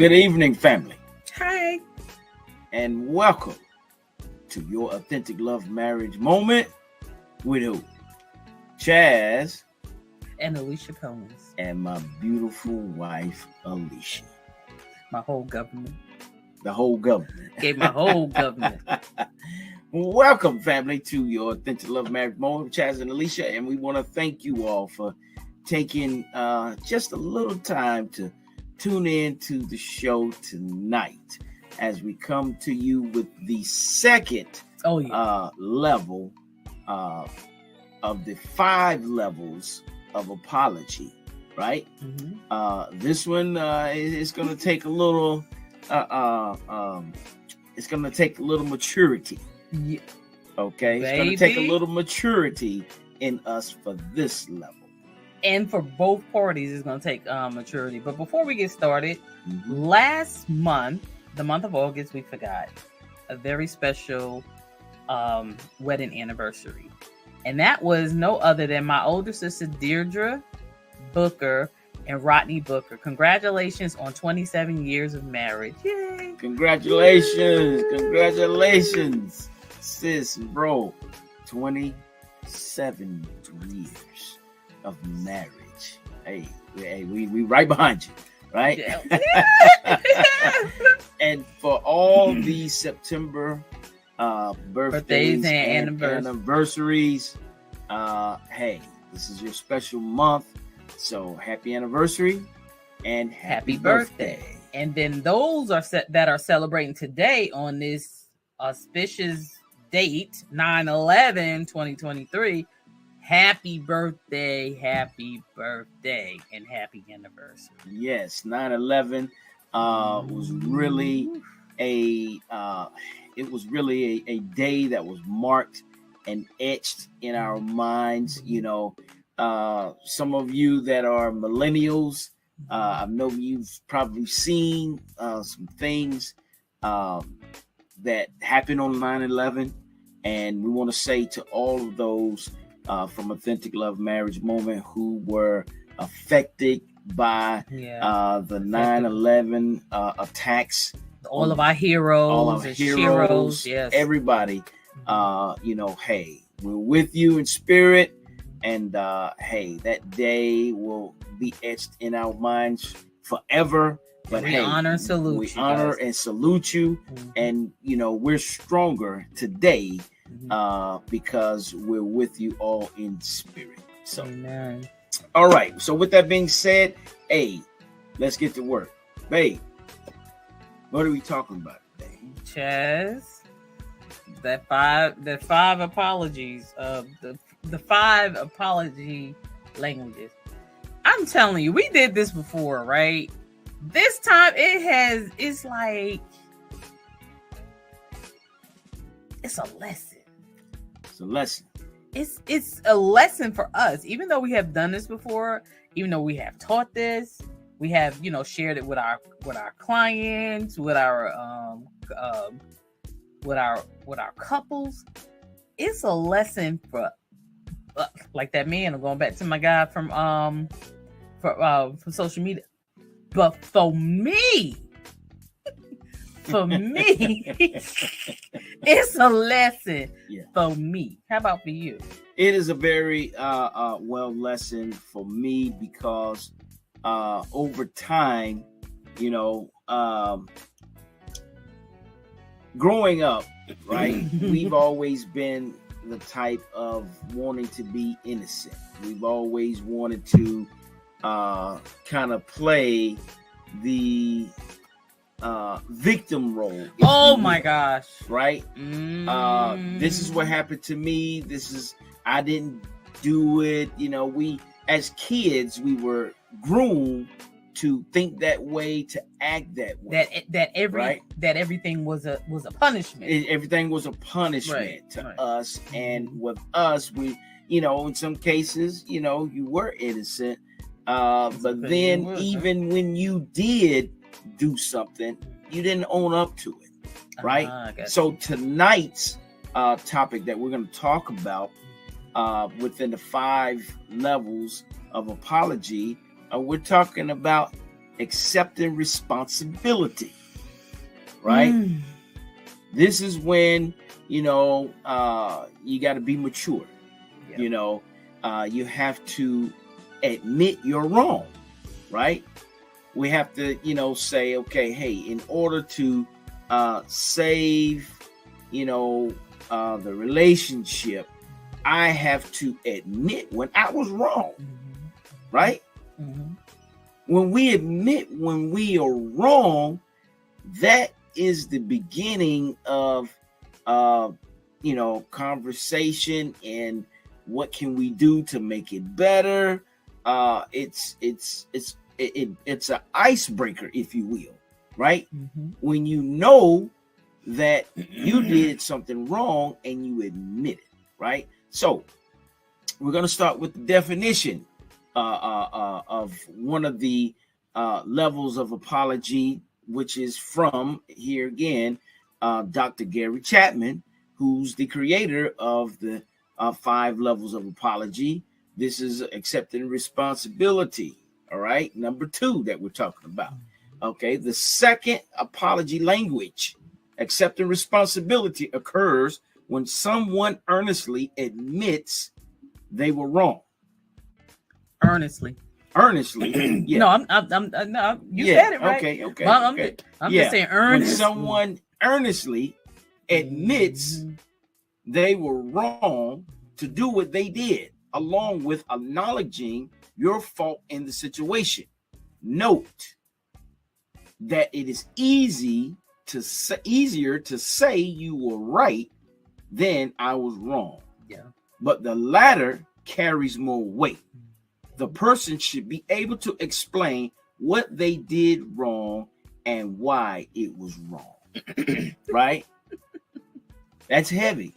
Good evening, family, Hi. and welcome to your authentic love marriage moment with who? Chaz And Alicia Combs. and my beautiful wife, Alicia. My whole government. The whole government. Gave my whole government. Welcome, family, to your authentic love marriage moment with Chaz and Alicia, and we want to thank you all for taking just a little time to tune in to the show tonight as we come to you with the second level of the 5 levels of apology, right? Mm-hmm. This one is going to take a little it's going to take a little maturity. Yeah. Okay, it's going to take a little maturity in us for this level. And for both parties, it's going to take maturity. But before we get started, last month, the month of August, we forgot a very special wedding anniversary. And that was no other than my older sister, Deirdre Booker and Rodney Booker. Congratulations on 27 years of marriage. Yay! Congratulations. Yay! Congratulations, sis and bro. 27 years of marriage. Hey, we right behind you, right? Yeah. And for all these September birthdays and anniversaries, hey, this is your special month. So happy anniversary and happy birthday. And then those that are celebrating today on this auspicious date, 9/11/2023. Happy birthday, and happy anniversary. Yes, 9/11 was really a day that was marked and etched in our minds. You know, some of you that are millennials, I know you've probably seen some things that happened on 9/11, and we want to say to all of those from Authentic Love Marriage Moment who were affected by the 9/11 attacks. All of our heroes, yes, everybody. Hey, we're with you in spirit, and hey, that day will be etched in our minds forever. But we honor and salute you. And salute you, and we're stronger today. Because we're with you all in spirit. So, amen. All right. So, with that being said, hey, let's get to work. Babe, what are we talking about today? Chaz, the five apologies of the 5 apology languages. I'm telling you, we did this before, right? This time it's like it's a lesson. It's a lesson. It's a lesson for us, even though we have done this before, even though we have taught this, we have shared it with our clients, with our couples. It's a lesson for like that man. I'm going back to my guy from social media, but for me. For me, it's a lesson for me. How about for you? It is a very well lesson for me because over time, growing up, right, we've always been the type of wanting to be innocent. We've always wanted to kind of play the victim role. Oh my gosh. Right? This is what happened to me. I didn't do it. We as kids, we were groomed to think that way, to act that way. That everything was a punishment. Everything was a punishment to us. And with us, we, in some cases, you were innocent. But then even when you did do something, you didn't own up to it, right? So tonight's topic that we're going to talk about within the 5 levels of apology, we're talking about accepting responsibility, right? This is when, you got to be mature. Yep. You have to admit you're wrong, right? We have to, say, okay, hey, in order to save, the relationship, I have to admit when I was wrong, right? When we admit when we are wrong, that is the beginning of, conversation and what can we do to make it better. It's an icebreaker, if you will, right? When you know that you did something wrong and you admit it, right? So we're going to start with the definition of one of the levels of apology, which is from, here again, Dr. Gary Chapman, who's the creator of the 5 levels of apology. This is accepting responsibility. All right. Number 2 that we're talking about. Okay. The second apology language, accepting responsibility, occurs when someone earnestly admits they were wrong. Earnestly. Yeah. No, I'm you said it right. Okay. Well, I'm just saying earnestly. When someone earnestly admits they were wrong to do what they did, along with acknowledging your fault in the situation. Note that it is easier to say you were right than I was wrong. Yeah. But the latter carries more weight. The person should be able to explain what they did wrong and why it was wrong. Right? That's heavy.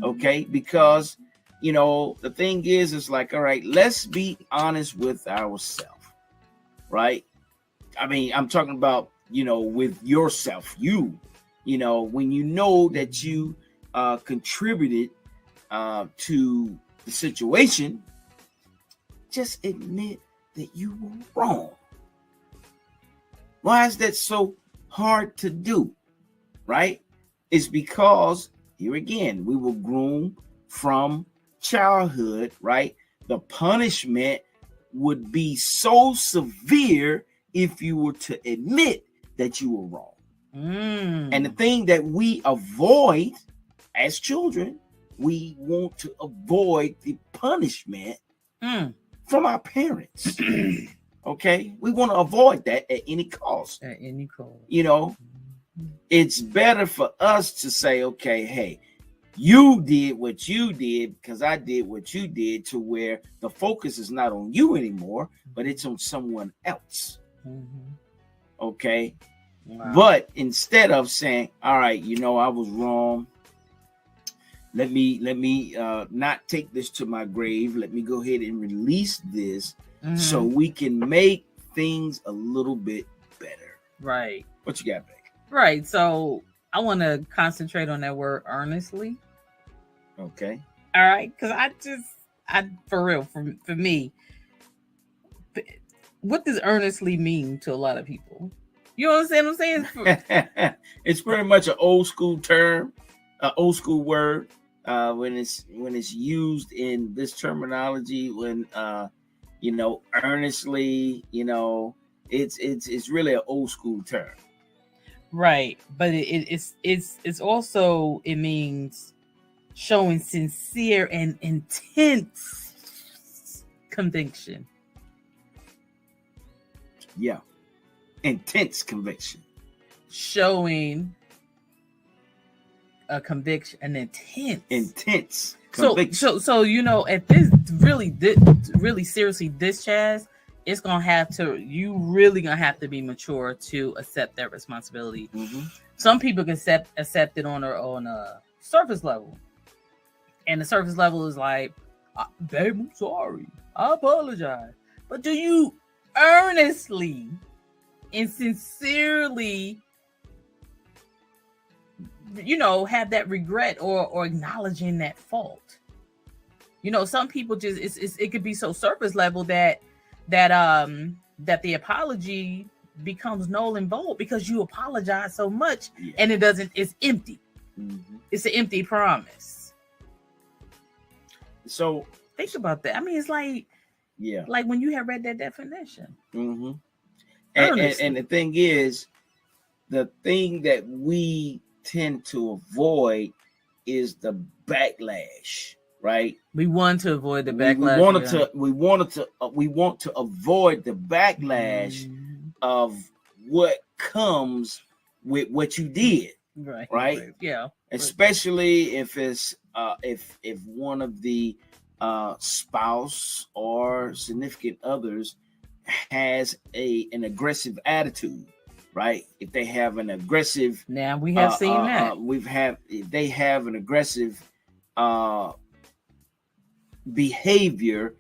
Okay? Because, the thing is, it's like, all right, let's be honest with ourselves. Right? I mean, I'm talking about, with yourself. When you know that you contributed to the situation, just admit that you were wrong. Why is that so hard to do? Right? It's because, here again, we were groomed from childhood, right? The punishment would be so severe if you were to admit that you were wrong. And the thing that we avoid as children, we want to avoid the punishment from our parents. Okay? We want to avoid that at any cost. At any cost. It's better for us to say, okay, hey, you did what you did because I did what you did, to where the focus is not on you anymore, but it's on someone else. Okay? Wow. But instead of saying, all right, I was wrong. Let me not take this to my grave. Let me go ahead and release this so we can make things a little bit better. Right. What you got, babe? Right. So I want to concentrate on that word earnestly. Okay. All right. Because I for real, for me, what does earnestly mean to a lot of people? You understand what I'm saying? It's pretty much an old school term, an old school word. When it's used in this terminology, when earnestly, it's really an old school term. Right, but it's also, it means showing sincere and intense conviction. Yeah, intense conviction. Showing a conviction, an intense conviction. So at this really seriously, this Chaz, it's gonna have to, you really gonna have to be mature to accept that responsibility. Some people can accept it on a surface level, and the surface level is like, babe, I'm sorry, I apologize. But do you earnestly and sincerely have that regret or acknowledging that fault? Some people just, it could be so surface level that that the apology becomes null and void because you apologize so much Yeah. and it's empty. It's an empty promise. So think about that. I mean, it's like, yeah, like when you have read that definition. And the thing is, the thing that we tend to avoid is the backlash, right? We want to avoid the backlash. We want to avoid the backlash of what comes with what you did, right? Yeah. Especially if it's if one of the spouse or significant others has an aggressive attitude, right? If they have an aggressive, now we have seen that if they have an aggressive behavior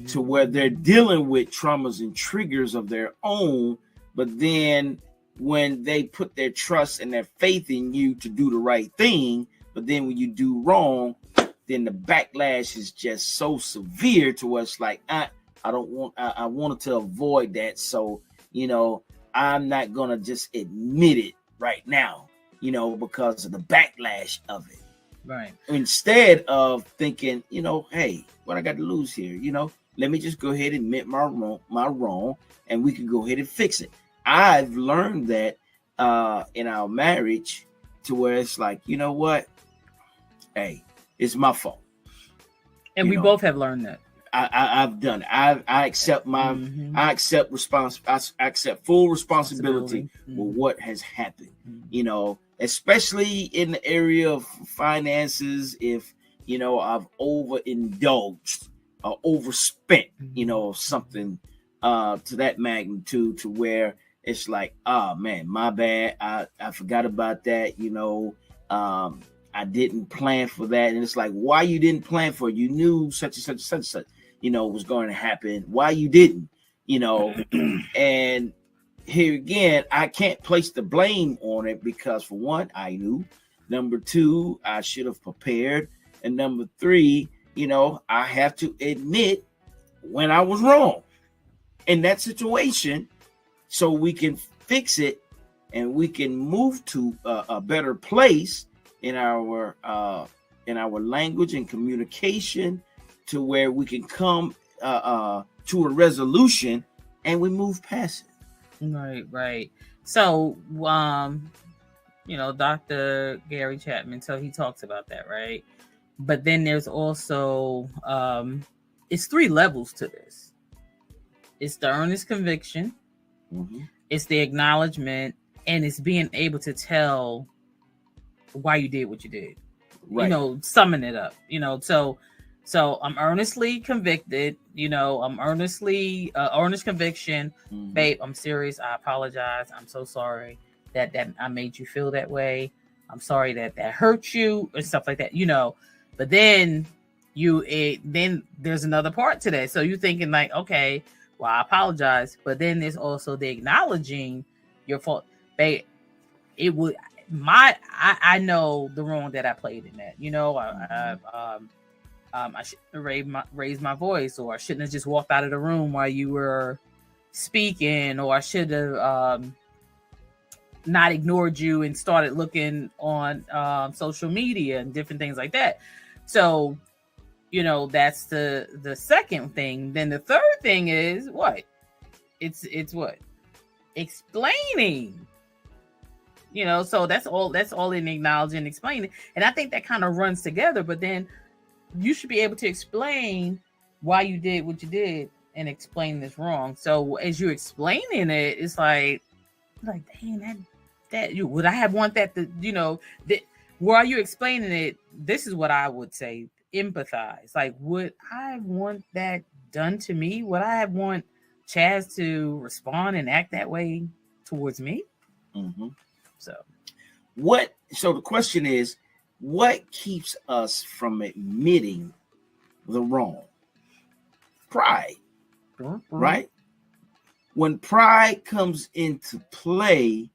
to where they're dealing with traumas and triggers of their own, but then when they put their trust and their faith in you to do the right thing, but then when you do wrong, then the backlash is just so severe to us. Like, I wanted to avoid that, so I'm not gonna just admit it right now, because of the backlash of it. Right. Instead of thinking, hey, what I got to lose here? Let me just go ahead and admit my wrong, and we can go ahead and fix it. I've learned that in our marriage, to where it's like, you know what? Hey, it's my fault. And we both have learned that. I've done it. I accept I accept I accept full responsibility for what has happened. Especially in the area of finances, if I've overindulged or overspent, something to that magnitude, to where it's like, oh man, my bad. I forgot about that. I didn't plan for that. And it's like, why you didn't plan for it? You knew such and such and such and such, was going to happen. Why you didn't, and here again, I can't place the blame on it because, for one, I knew. Number two, I should have prepared. And number three, I have to admit when I was wrong in that situation, so we can fix it and we can move to a better place in our language and communication, to where we can come to a resolution and we move past it. Right. So, Dr. Gary Chapman, so he talks about that, right? But then there's also, it's 3 levels to this. It's the earnest conviction, it's the acknowledgement, and it's being able to tell why you did what you did. Right. Summing it up, so I'm earnestly convicted, I'm earnest conviction. Babe, I'm serious. I apologize. I'm so sorry that I made you feel that way. I'm sorry that hurt you and stuff like that, but then then there's another part to that. So you're thinking like, okay, well, I apologize. But then there's also the acknowledging your fault. Babe, I know the wrong that I played in that, I shouldn't have raised my voice, or I shouldn't have just walked out of the room while you were speaking, or I should have not ignored you and started looking on social media and different things like that. So, that's the second thing. Then the third thing is what? It's what? Explaining. So that's all in acknowledging and explaining. And I think that kind of runs together, but then you should be able to explain why you did what you did and explain this wrong. So as you're explaining it, it's like dang, that you would I have want that to, that while you're explaining it, this is what I would say: empathize. Like, would I want that done to me? Would I want Chaz to respond and act that way towards me? So the question is, what keeps us from admitting the wrong? Pride, right? When pride comes into play,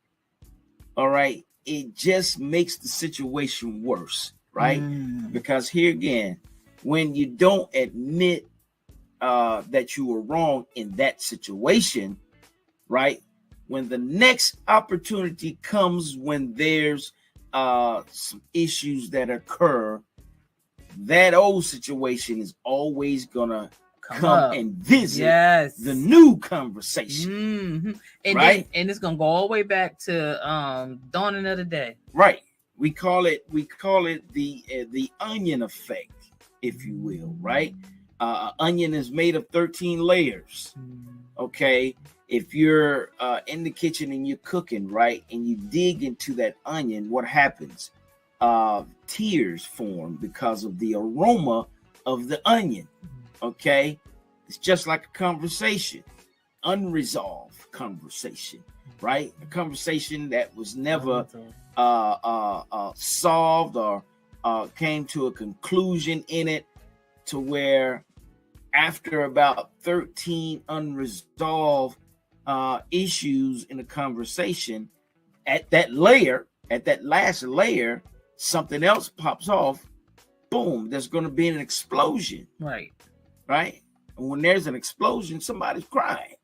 all right, it just makes the situation worse, right? Because here again, when you don't admit that you were wrong in that situation, right? When the next opportunity comes, when there's some issues that occur, that old situation is always gonna come and visit the new conversation. And it's gonna go all the way back to dawning of the day. Right. We call it the onion effect, if you will, right? Onion is made of 13 layers. Okay. If you're in the kitchen and you're cooking, right, and you dig into that onion, what happens? Tears form because of the aroma of the onion. Okay. It's just like a conversation, unresolved conversation, right? A conversation that was never solved or came to a conclusion in it, to where after about 13 unresolved issues in a conversation, at that last layer, something else pops off. Boom, there's going to be an explosion. Right. And when there's an explosion, somebody's crying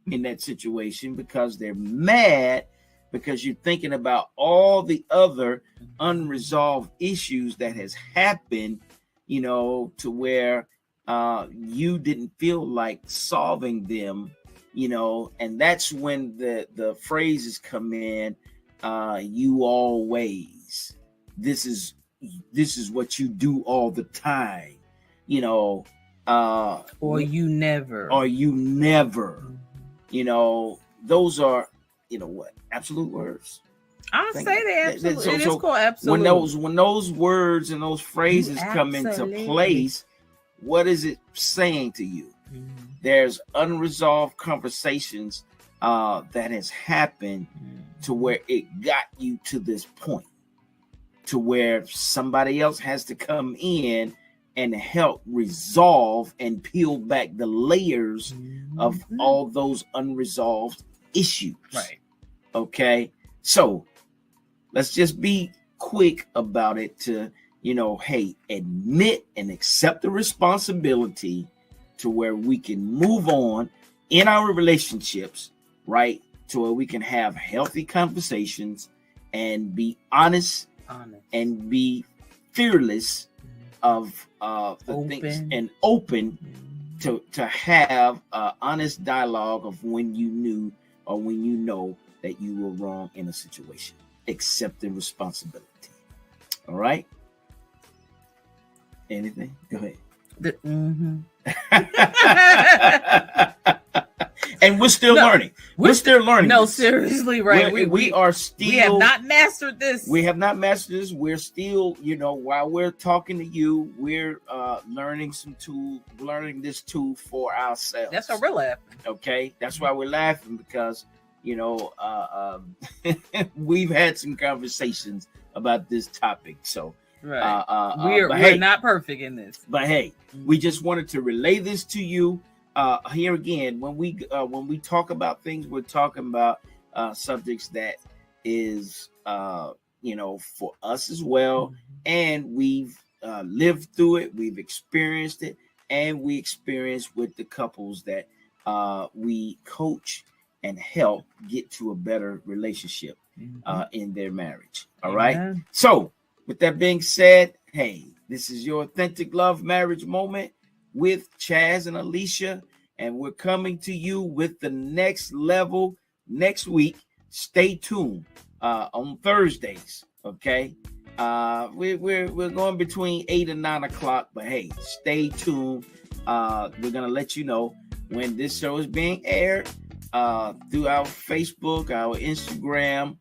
in that situation because they're mad, because you're thinking about all the other unresolved issues that has happened, to where you didn't feel like solving them, and that's when the phrases come in. You always, this is what you do all the time, or you never, those are, absolute words. I'll say that absolute. It is called absolute. When those words and those phrases come into place, what is it saying to you? There's unresolved conversations that has happened to where it got you to this point, to where somebody else has to come in and help resolve and peel back the layers of all those unresolved issues. Right. Okay. So let's just be quick about it to, hey, admit and accept the responsibility to where we can move on in our relationships, right? To where we can have healthy conversations and be honest. And be fearless of the things, and open to have honest dialogue of when you knew or when you know that you were wrong in a situation. Accepting responsibility. All right. Anything? Go ahead. And we're still learning. We're still learning. No, seriously, right? We are still. We have not mastered this. We're still, while we're talking to you, we're learning this tool for ourselves. That's why we're laughing. Okay, that's why we're laughing, because we've had some conversations about this topic. So we're not perfect in this. But hey, we just wanted to relay this to you. Here again, when we talk about things, we're talking about subjects that is for us as well, and we've lived through it, we've experienced it, and we experience with the couples that we coach and help get to a better relationship in their marriage. All right. So with that being said, hey, this is your Authentic Love Marriage Moment with Chaz and Alicia, and we're coming to you with the next level next week. Stay tuned on Thursdays. Okay, we're going between 8 and 9 o'clock, but hey, stay tuned. We're gonna let you know when this show is being aired through our Facebook, our Instagram,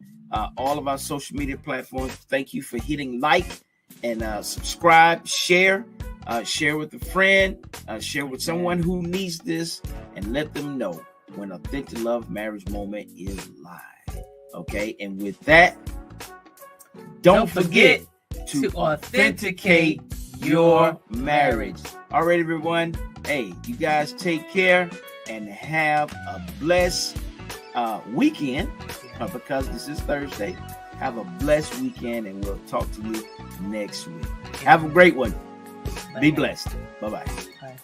all of our social media platforms. Thank you for hitting like and subscribe, share with a friend, share with someone who needs this, and let them know when Authentic Love Marriage Moment is live. Okay, and with that, don't forget to authenticate your marriage. All right, everyone. Hey, you guys take care and have a blessed weekend, because this is Thursday. Have a blessed weekend, and we'll talk to you next week. Have a great one. Be blessed. Bye-bye. Bye.